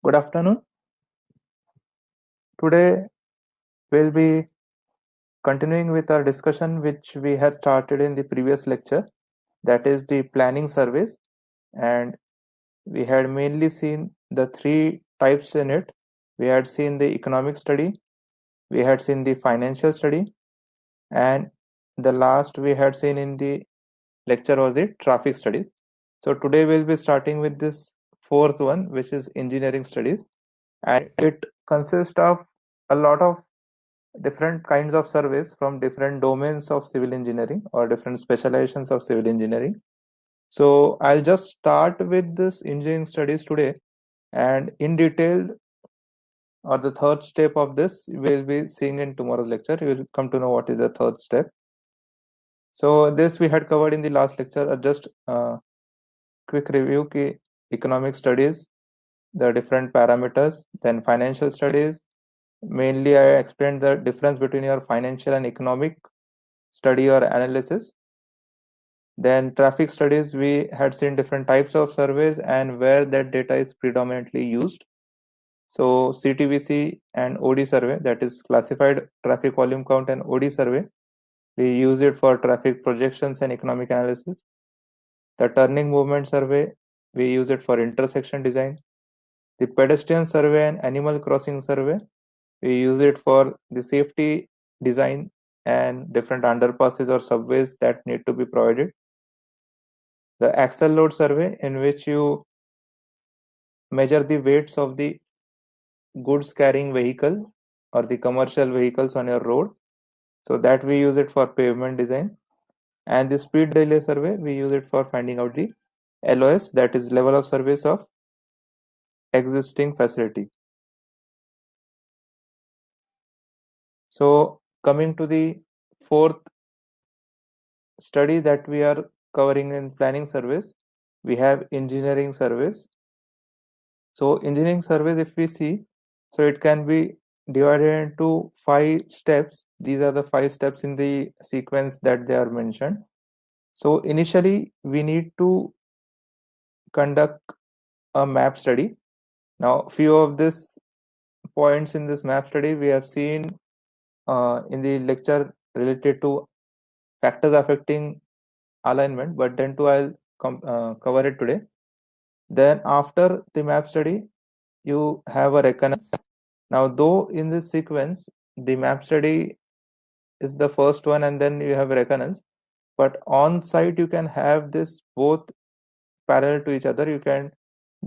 Good afternoon. Today we'll be continuing with our discussion which we had started in the previous lecture, that is the planning surveys, and we had mainly seen the three types in it. We had seen the economic study, we had seen the financial study, and the last we had seen in the lecture was the traffic studies. So today we'll be starting with this fourth one, which is engineering studies, and it consists of a lot of different kinds of surveys from different domains of civil engineering or different specializations of civil engineering. So I'll just start with this engineering studies today, and in detail, or the third step of this we'll be seeing in tomorrow's lecture. You will come to know what is the third step. So this we had covered in the last lecture. Just quick review ki economic studies, the different parameters, then financial studies. Mainly I explained the difference between your financial and economic study or analysis. Then traffic studies, we had seen different types of surveys and where that data is predominantly used. So CTVC and OD survey, that is classified traffic volume count, and OD survey, we use it for traffic projections and economic analysis. The turning movement survey, we use it for intersection design. The pedestrian survey and animal crossing survey, we use it for the safety design and different underpasses or subways that need to be provided. The axle load survey, in which you measure the weights of the goods carrying vehicle or the commercial vehicles on your road, so that we use it for pavement design. And the speed delay survey, we use it for finding out the LOS, that is level of service of existing facility. So coming to the fourth study that we are covering in planning surveys, we have engineering surveys. So engineering surveys, if we see, so it can be divided into 5 steps. These are the 5 steps in the sequence that they are mentioned. So initially we need to conduct a map study. Now few of these points in this map study we have seen in the lecture related to factors affecting alignment, but then too I'll cover it today. Then after the map study, you have a reconnaissance. Now, though in this sequence, the map study is the first one and then you have reconnaissance, but on site you can have this both parallel to each other. You can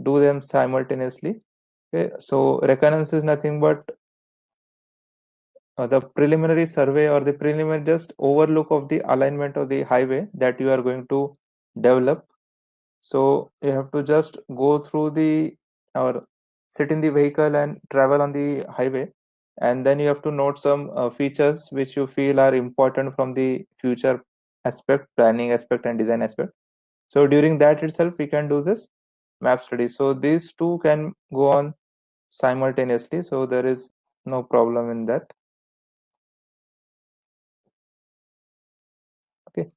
do them simultaneously. Okay, so reconnaissance is nothing but the preliminary survey or the preliminary just overlook of the alignment of the highway that you are going to develop. So you have to just go through the or sit in the vehicle and travel on the highway, and then you have to note some features which you feel are important from the future aspect, planning aspect, and design aspect. So during that itself we can do this map study. So these two can go on simultaneously, so there is no problem in that. Okay,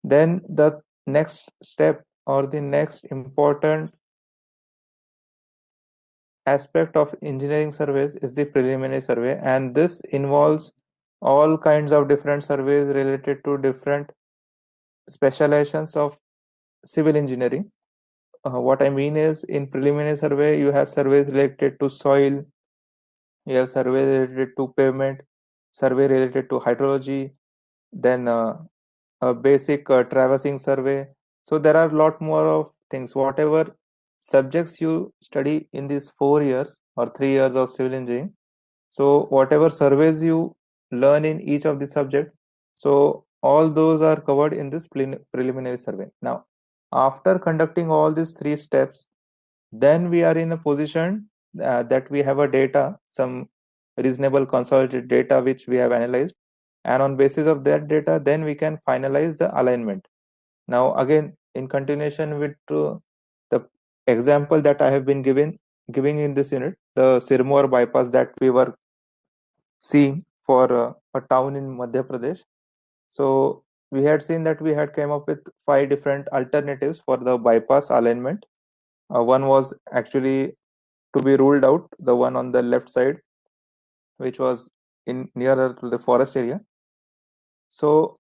then the next step or the next important aspect of engineering surveys is the preliminary survey, and this involves all kinds of different surveys related to different specializations of civil engineering. What I mean is, in preliminary survey you have surveys related to soil, you have survey related to pavement, survey related to hydrology, then a basic traversing survey. So there are a lot more of things. Whatever subjects you study in these 4 years or 3 years of civil engineering, so whatever surveys you learn in each of the subject, so all those are covered in this preliminary survey. Now, after conducting all these 3 steps, then we are in a position that we have a data, some reasonable consolidated data which we have analyzed, and on basis of that data, then we can finalize the alignment. Now, again, in continuation with the example that I have been giving in this unit, the Sirmaur bypass that we were seeing for a town in Madhya Pradesh. So we had seen that we had came up with 5 different alternatives for the bypass alignment. One was actually to be ruled out, the one on the left side, which was in nearer to the forest area. So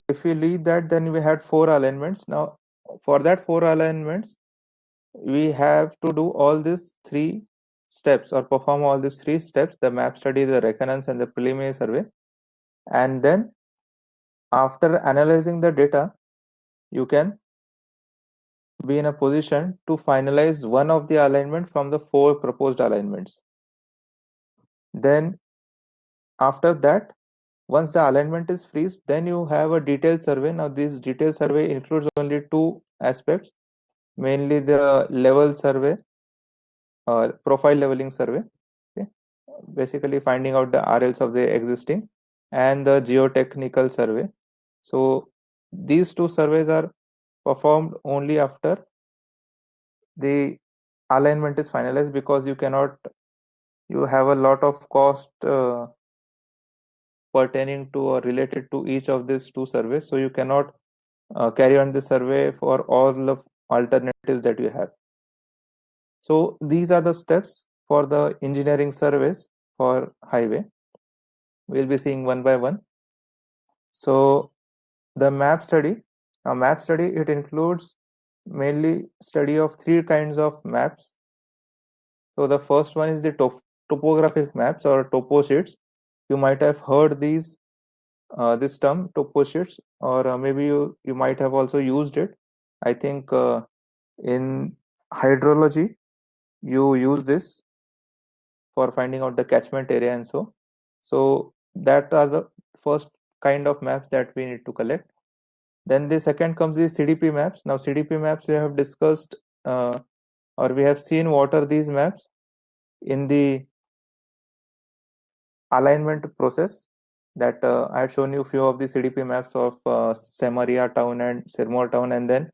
if we leave that, then we had 4 alignments. Now for that 4 alignments, we have to do all these 3 steps or perform all these 3 steps: the map study, the reconnaissance, and the preliminary survey. And then after analyzing the data, you can be in a position to finalize one of the alignment from the 4 proposed alignments. Then after that, once the alignment is freeze, then you have a detailed survey. Now this detailed survey includes only 2 aspects, mainly the level survey or profile leveling survey, okay? Basically finding out the RLs of the existing, and the geotechnical survey. So these 2 surveys are performed only after the alignment is finalized, because you have a lot of cost pertaining to or related to each of these 2 surveys, so you cannot carry on the survey for all of alternatives that you have. So these are the steps for the engineering surveys for highway. We'll be seeing one by one. So the map study. Now map study, it includes mainly study of 3 kinds of maps. So the first one is the topographic maps or topo sheets. You might have heard this term topo sheets, or maybe you might have also used it. I think in hydrology you use this for finding out the catchment area and so that are the first kind of maps that we need to collect. Then the second comes the CDP maps. Now CDP maps we have discussed, or we have seen what are these maps in the alignment process, that I had shown you a few of the CDP maps of Semaria town and Sirmaur town, and then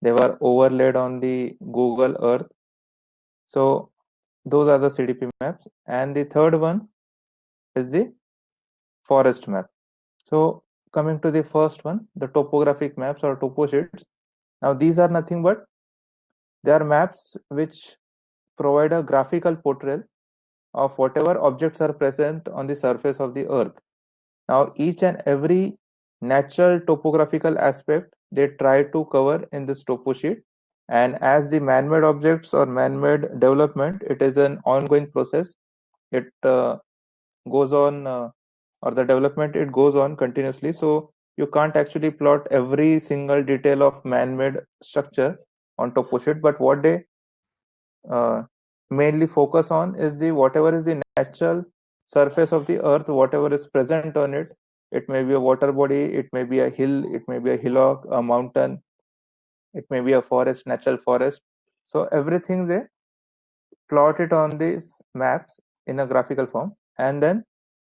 they were overlaid on the Google Earth. So those are the CDP maps. And the third one is the forest map. So coming to the first one, the topographic maps or topo sheets. Now these are nothing but they are maps which provide a graphical portrayal of whatever objects are present on the surface of the earth. Now each and every natural topographical aspect they try to cover in this topo sheet, and as the man-made objects or man-made development, it is an ongoing process. It goes on, or the development, it goes on continuously, so you can't actually plot every single detail of man-made structure on topo sheet. But what they uh, mainly focus on is the whatever is the natural surface of the earth, whatever is present on it. It may be a water body, it may be a hill, it may be a hillock, a mountain, it may be a forest, natural forest. So everything they plot it on these maps in a graphical form. And then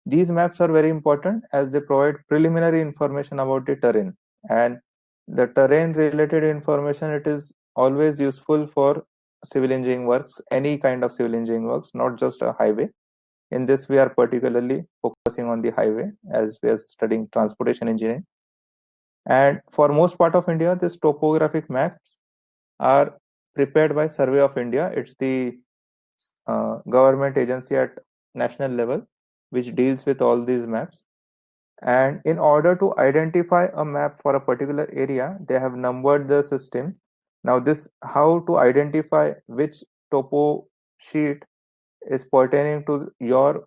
these maps are very important as they provide preliminary information about the terrain. And the terrain related information, it is always useful for civil engineering works, any kind of civil engineering works, not just a highway. In this, we are particularly focusing on the highway as we are studying transportation engineering. And for most part of India, these topographic maps are prepared by Survey of India. It's the government agency at national level which deals with all these maps. And in order to identify a map for a particular area, they have numbered the system. Now this, how to identify which topo sheet is pertaining to your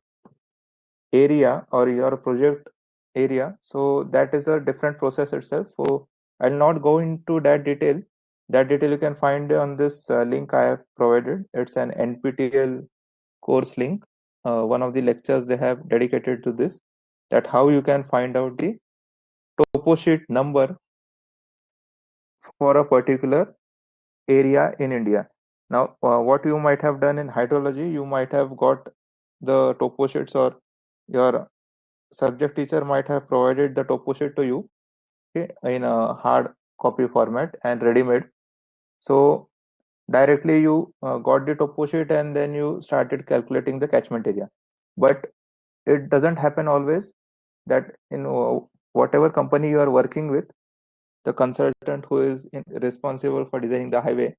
area or your project area, so that is a different process itself. So I'll not go into that detail. That detail you can find on this link I have provided. It's an NPTEL course link. One of the lectures they have dedicated to this, that how you can find out the topo sheet number for a particular area in India. Now, what you might have done in hydrology, you might have got the topo sheets, or your subject teacher might have provided the topo sheet to you, okay, in a hard copy format and ready made. So directly you got the topo sheet and then you started calculating the catchment area. But it doesn't happen always that in whatever company you are working with, the consultant who is responsible for designing the highway,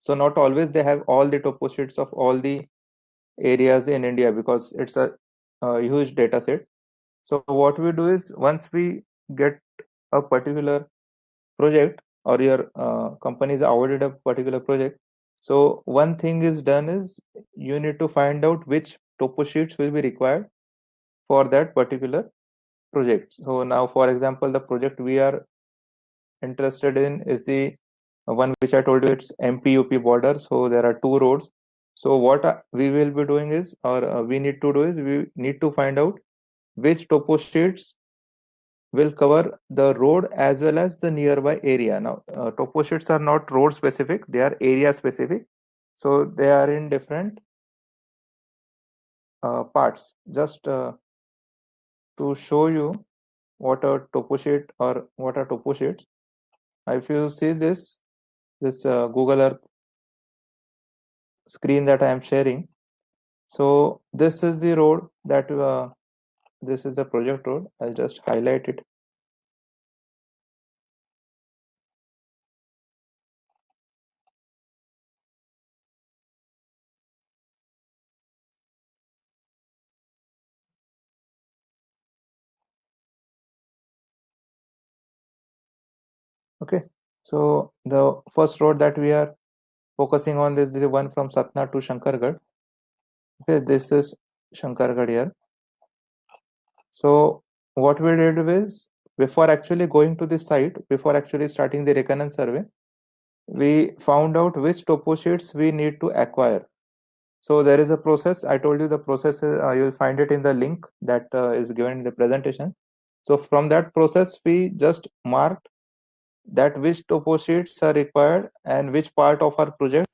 So not always they have all the topo sheets of all the areas in India because it's a huge data set. So what we do is once we get a particular project or your company is awarded a particular project, so one thing is done is you need to find out which topo sheets will be required for that particular project. So now, for example, the project we are interested in is the one which I told you, it's MP-UP border. So there are two roads. So what we will be doing is, or we need to do is, we need to find out which topo sheets will cover the road as well as the nearby area. Now, topo sheets are not road specific; they are area specific. So they are in different parts. Just to show you what a topo sheet or what are topo sheets. If you see this Google Earth screen that I am sharing, so this is the road that this is the project road. I'll just highlight it. Okay, so the first road that we are focusing on is the one from Satna to Shankargarh. Okay, this is Shankargarh here. So what we did was, before actually going to the site, before actually starting the reconnaissance survey, we found out which topo sheets we need to acquire. So there is a process. I told you the process. You'll find it in the link that is given in the presentation. So from that process, we just marked that which topo sheets are required and which part of our project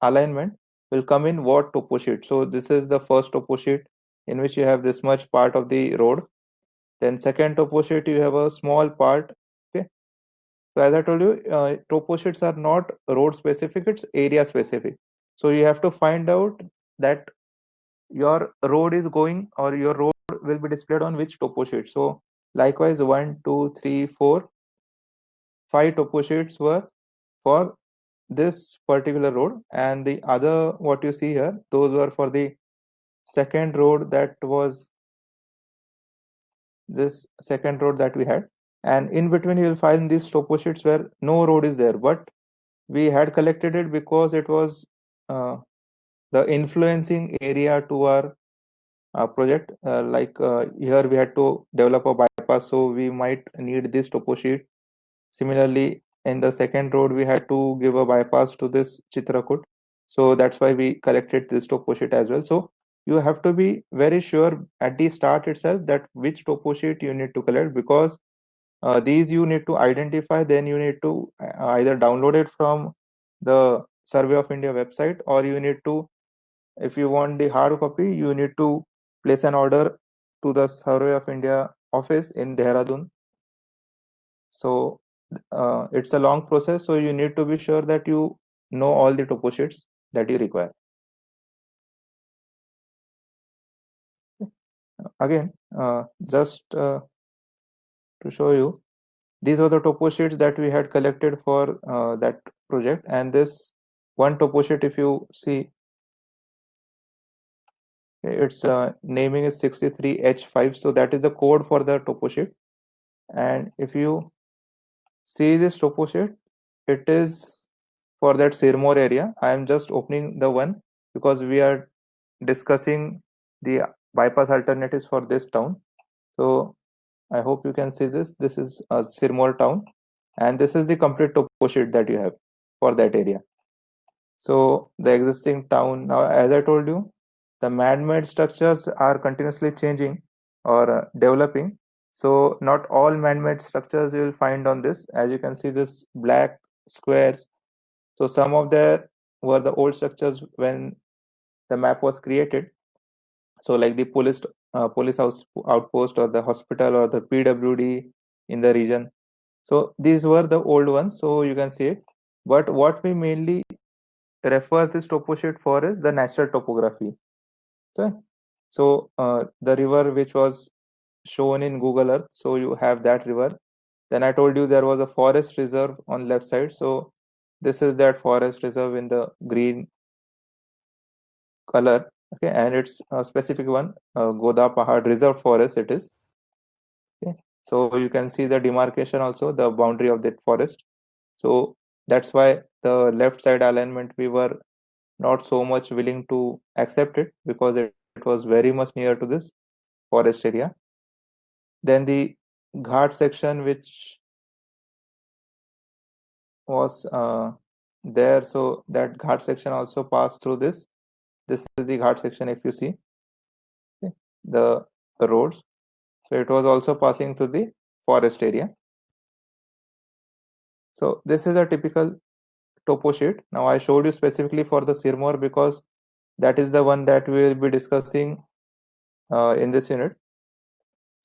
alignment will come in what topo sheet. So this is the first topo sheet in which you have this much part of the road. Then second topo sheet, you have a small part. Okay. So as I told you, topo sheets are not road specific; it's area specific. So you have to find out that your road is going or your road will be displayed on which topo sheet. So likewise, 1, 2, 3, 4, 5 topo sheets were for this particular road, and the other what you see here, those were for the second road, that was this second road that we had. And in between you will find these topo sheets where no road is there, but we had collected it because it was uh, the influencing area to our project. Here we had to develop a bypass, so we might need this topo sheet. Similarly, in the second road, we had to give a bypass to this Chitrakut. So that's why we collected this topo sheet as well. So you have to be very sure at the start itself that which topo sheet you need to collect, because these you need to identify. Then you need to either download it from the Survey of India website, or you need to, if you want the hard copy, you need to place an order to the Survey of India office in Dehradun. So it's a long process. So you need to be sure that you know all the topo sheets that you require. Again, just to show you, these are the topo sheets that we had collected for that project. And this one topo sheet, if you see, its naming is 63H5. So that is the code for the topo sheet. And if you see this topo sheet, it is for that Sirmoor area. I am just opening the one because we are discussing the bypass alternatives for this town. So I hope you can see this. This is Sirmoor town, and this is the complete topo sheet that you have for that area. So the existing town, now, as I told you, the man-made structures are continuously changing or developing. So not all man-made structures you will find on this. As you can see, this black squares. So some of them were the old structures when the map was created. So like the police house outpost or the hospital or the PWD in the region. So these were the old ones. So you can see it. But what we mainly refer this topo sheet for is the natural topography. Okay. So the river which was shown in Google Earth. So you have that river. Then I told you there was a forest reserve on left side. So this is that forest reserve in the green color. Okay, and it's a specific one, Goda Pahad Reserve Forest it is. Okay, so you can see the demarcation also, the boundary of that forest. So that's why the left side alignment we were not so much willing to accept it, because it was very much near to this forest area. Then the Ghat section, which was there, so that Ghat section also passed through this. This is the Ghat section, if you see, okay, the roads. So it was also passing through the forest area. So this is a typical topo sheet. Now I showed you specifically for the Sirmour because that is the one that we will be discussing in this unit.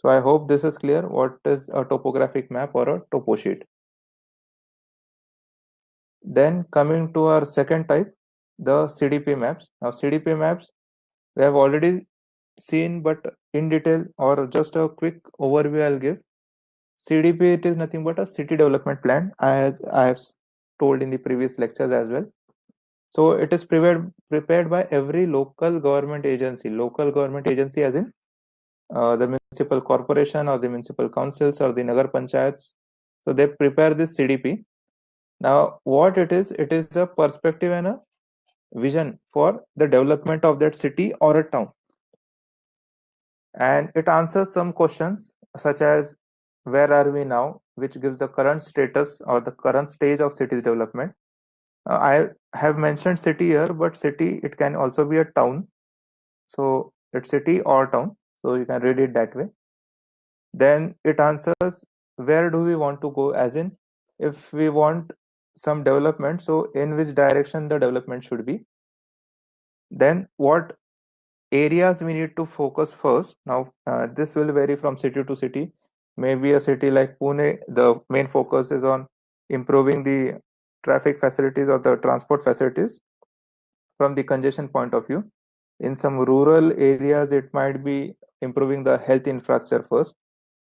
So I hope this is clear what is a topographic map or a topo sheet. Then coming to our second type, the CDP maps. Now CDP maps we have already seen, but in detail or just a quick overview I'll give. CDP, it is nothing but a city development plan, as I have told in the previous lectures as well. So it is prepared by every local government agency. Local government agency as in the municipal corporation or the municipal councils or the nagar panchayats. So they prepare this CDP. Now what it is a perspective and a vision for the development of that city or a town. And it answers some questions such as where are we now, which gives the current status or the current stage of city's development. I have mentioned city here, but city, it can also be a town. So it's city or town. So you can read it that way. Then it answers where do we want to go, as in if we want some development, so in which direction the development should be. Then what areas we need to focus first. Now this will vary from city to city. Maybe a city like Pune, the main focus is on improving the traffic facilities or the transport facilities from the congestion point of view. In some rural areas, it might be improving the health infrastructure first.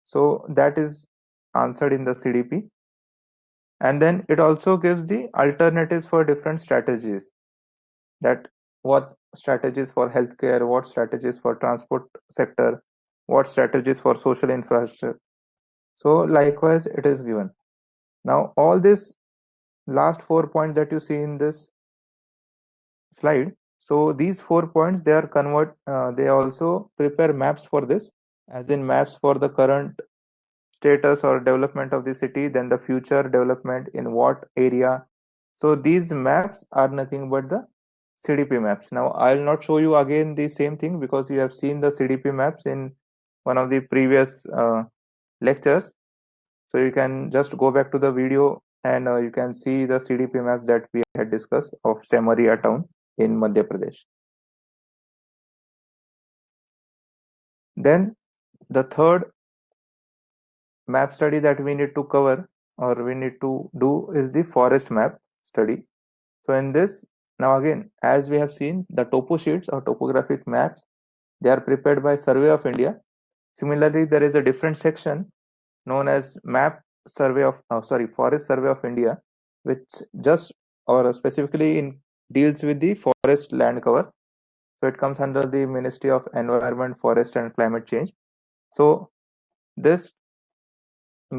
So that is answered in the CDP. And then it also gives the alternatives for different strategies, that what strategies for healthcare, what strategies for transport sector, what strategies for social infrastructure. So likewise, it is given. Now, all this last 4 points that you see in this slide, so these 4 points, they are they also prepare maps for this, as in maps for the current status or development of the city, then the future development in what area. So these maps are nothing but the CDP maps. Now I'll not show you again the same thing because you have seen the CDP maps in one of the previous lectures. So you can just go back to the video and you can see the CDP maps that we had discussed of Samaria town in Madhya Pradesh. Then the third map study that we need to cover or we need to do is the forest map study. So in this, now again, as we have seen, the topo sheets or topographic maps, they are prepared by Survey of India. Similarly, there is a different section known as Forest Survey of India, which just or specifically deals with the forest land cover. So it comes under the Ministry of Environment, Forest and Climate Change. So this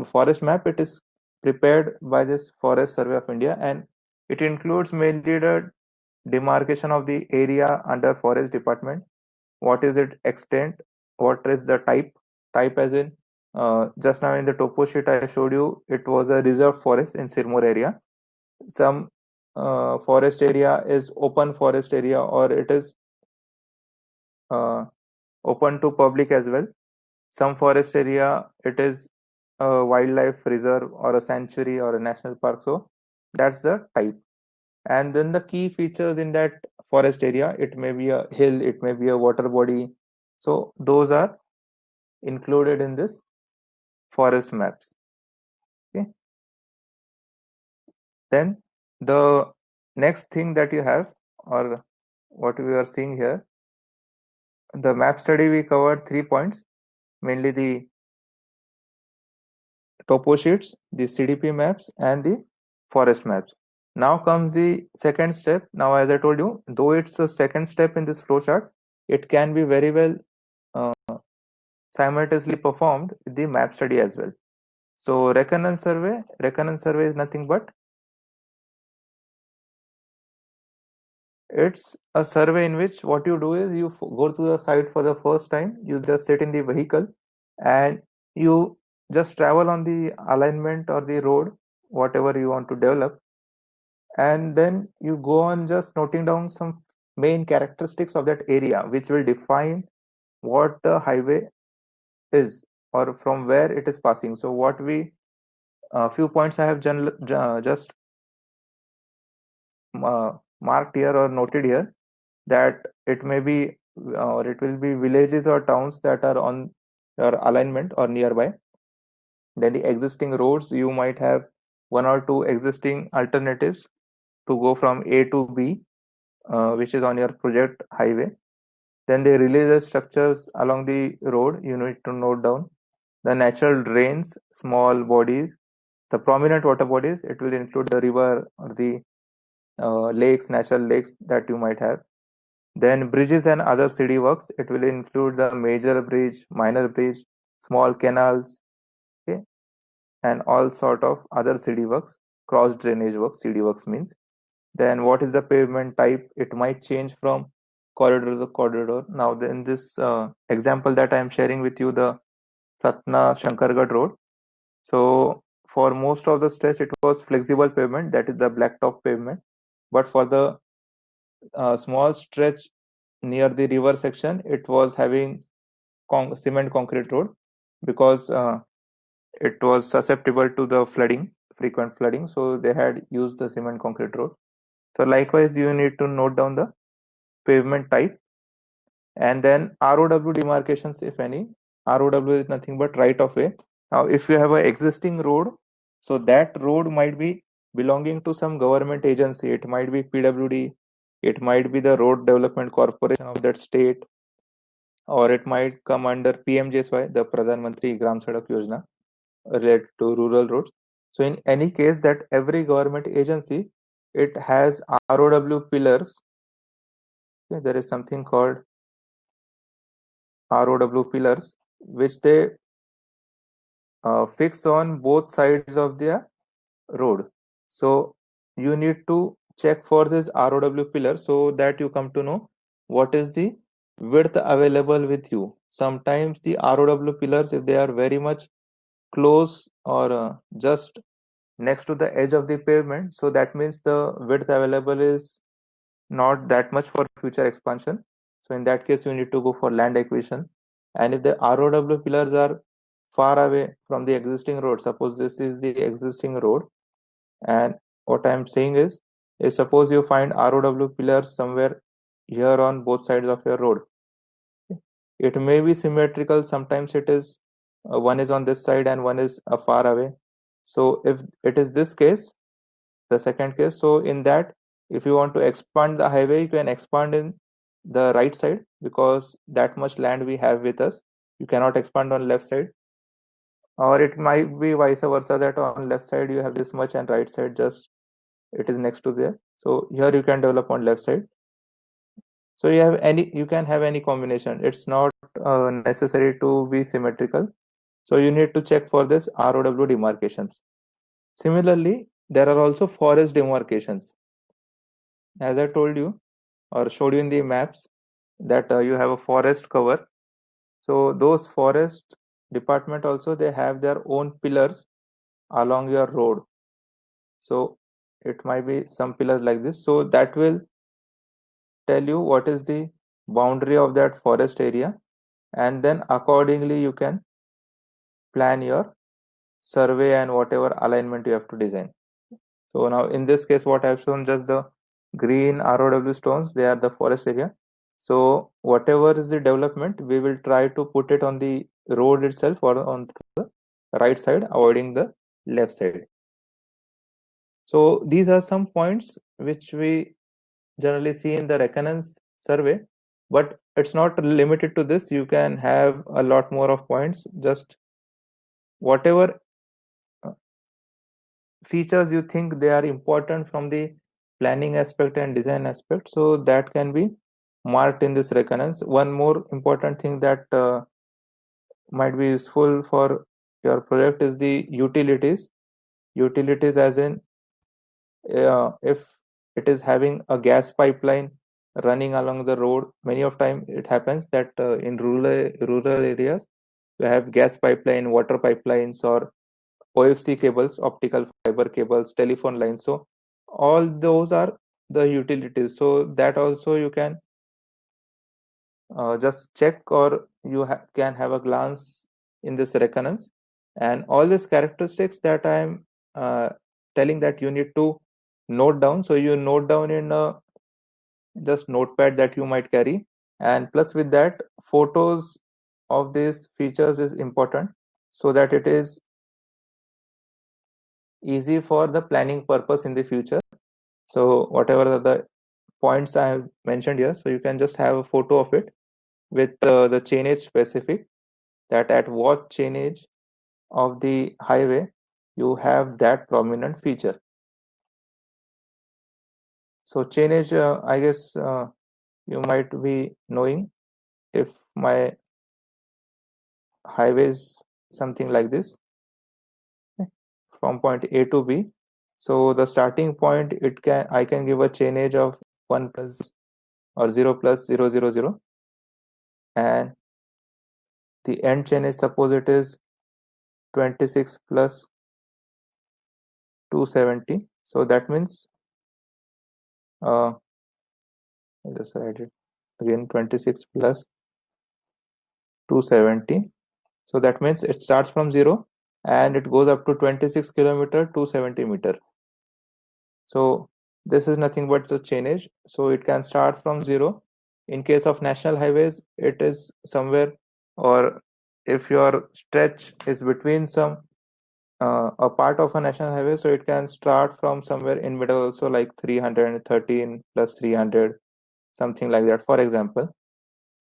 forest map, it is prepared by this Forest Survey of India, and it includes mainly the demarcation of the area under forest department. What is its extent? What is the type as in just now in the topo sheet I showed you, it was a reserve forest in Sirmour area. Some forest area is open forest area, or it is uh, open to public as well. Some forest area, it is a wildlife reserve or a sanctuary or a national park. So that's the type. And then the key features in that forest area, it may be a hill, it may be a water body. So those are included in this forest maps. Okay. Then the next thing that you have, or what we are seeing here, the map study, we covered 3 points, mainly the topo sheets, the CDP maps, and the forest maps. Now comes the second step. Now, as I told you, though it's the second step in this flowchart, it can be very well uh, simultaneously performed with the map study as well. So recurrence survey is nothing but it's a survey in which what you do is you go to the site for the first time. You just sit in the vehicle and you just travel on the alignment or the road, whatever you want to develop, and then you go on just noting down some main characteristics of that area, which will define what the highway is or from where it is passing. So what we few points I have just marked here or noted here, that it may be or it will be villages or towns that are on your alignment or nearby. Then the existing roads, you might have one or two existing alternatives to go from A to B, which is on your project highway. Then the religious structures along the road, you need to note down. The natural drains, small bodies, the prominent water bodies, it will include the river or the lakes, natural lakes that you might have. Then bridges and other city works, it will include the major bridge, minor bridge, small canals, okay, and all sort of other city works, cross drainage works, city works means. Then what is the pavement type? It might change from corridor to corridor. Now, in this example that I am sharing with you, the Satna Shankargarh Road. So for most of the stretch, it was flexible pavement, that is the blacktop pavement. But for the small stretch near the river section, it was having cement concrete road because it was susceptible to the flooding, frequent flooding. So they had used the cement concrete road. So likewise, you need to note down the pavement type and then ROW demarcations, if any. ROW is nothing but right of way. Now, if you have an existing road, so that road might be belonging to some government agency. It might be PWD, it might be the Road Development Corporation of that state, or it might come under PMJSY, the Pradhan Mantri Gram Sadak Yojana, related to rural roads. So in any case, that every government agency, it has ROW pillars. Okay, there is something called ROW pillars, which they fix on both sides of the road. So you need to check for this ROW pillar so that you come to know what is the width available with you. Sometimes the ROW pillars, if they are very much close or just next to the edge of the pavement, so that means the width available is not that much for future expansion. So in that case, you need to go for land acquisition. And if the ROW pillars are far away from the existing road, suppose this is the existing road, and what I'm saying is, if suppose you find ROW pillars somewhere here on both sides of your road, it may be symmetrical. Sometimes it is one is on this side and one is far away. So if it is this case, the second case, so in that, if you want to expand the highway, you can expand in the right side because that much land we have with us. You cannot expand on left side, or it might be vice versa, that on left side you have this much and right side just it is next to there. So here you can develop on left side. So you can have any combination. It's not necessary to be symmetrical. So you need to check for this ROW demarcations. Similarly, there are also forest demarcations. As I told you or showed you in the maps, that you have a forest cover. So those forest department also, they have their own pillars along your road. So it might be some pillars like this. So that will tell you what is the boundary of that forest area, and then accordingly you can plan your survey and whatever alignment you have to design. So now in this case, what I've shown, just the green ROW stones, they are the forest area. So whatever is the development, we will try to put it on the road itself or on the right side, avoiding the left side. So these are some points which we generally see in the recurrence survey, but it's not limited to this. You can have a lot more of points. Just whatever features you think they are important from the planning aspect and design aspect, so that can be marked in this recurrence. One more important thing that might be useful for your project is the utilities. Utilities as in if it is having a gas pipeline running along the road. Many of time it happens that in rural areas you have gas pipeline, water pipelines, or OFC cables, optical fiber cables, telephone lines. So all those are the utilities. So that also you can just check, or you can have a glance in this recurrence. And all these characteristics that I'm uh, telling that you need to note down. So you note down in a just notepad that you might carry. And plus with that, photos of these features is important so that it is easy for the planning purpose in the future. So whatever the points I have mentioned here, so you can just have a photo of it with the chainage specific, that at what chainage of the highway you have that prominent feature. So chainage, I guess you might be knowing, if my highway is something like this, from point A to B. So the starting point, I can give a chainage of 1 plus or 0 plus 0 0 0, and the end chainage, suppose it is 26 plus 270. So that means I'll just write it again, 26 plus 270. So that means it starts from 0 and it goes up to 26 kilometer 270 meter. So this is nothing but the chainage. So it can start from 0. In case of national highways, it is somewhere, or if your stretch is between some a part of a national highway, so it can start from somewhere in middle also, like 313 plus 300, something like that, for example.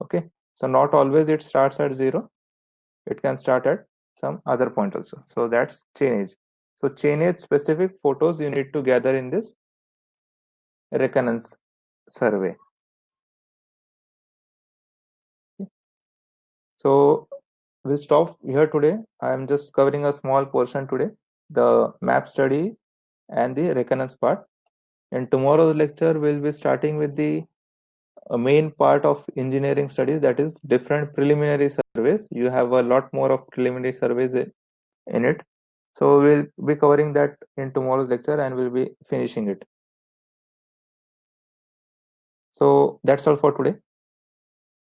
Okay, so not always it starts at 0. It can start at some other point also. So that's chainage. So chainage specific photos you need to gather in this recurrence survey. So we'll stop here today. I'm just covering a small portion today, the map study and the recurrence part. In tomorrow's lecture, we'll be starting with the main part of engineering studies, that is different preliminary surveys. You have a lot more of preliminary surveys in it. So we'll be covering that in tomorrow's lecture and we'll be finishing it. So that's all for today.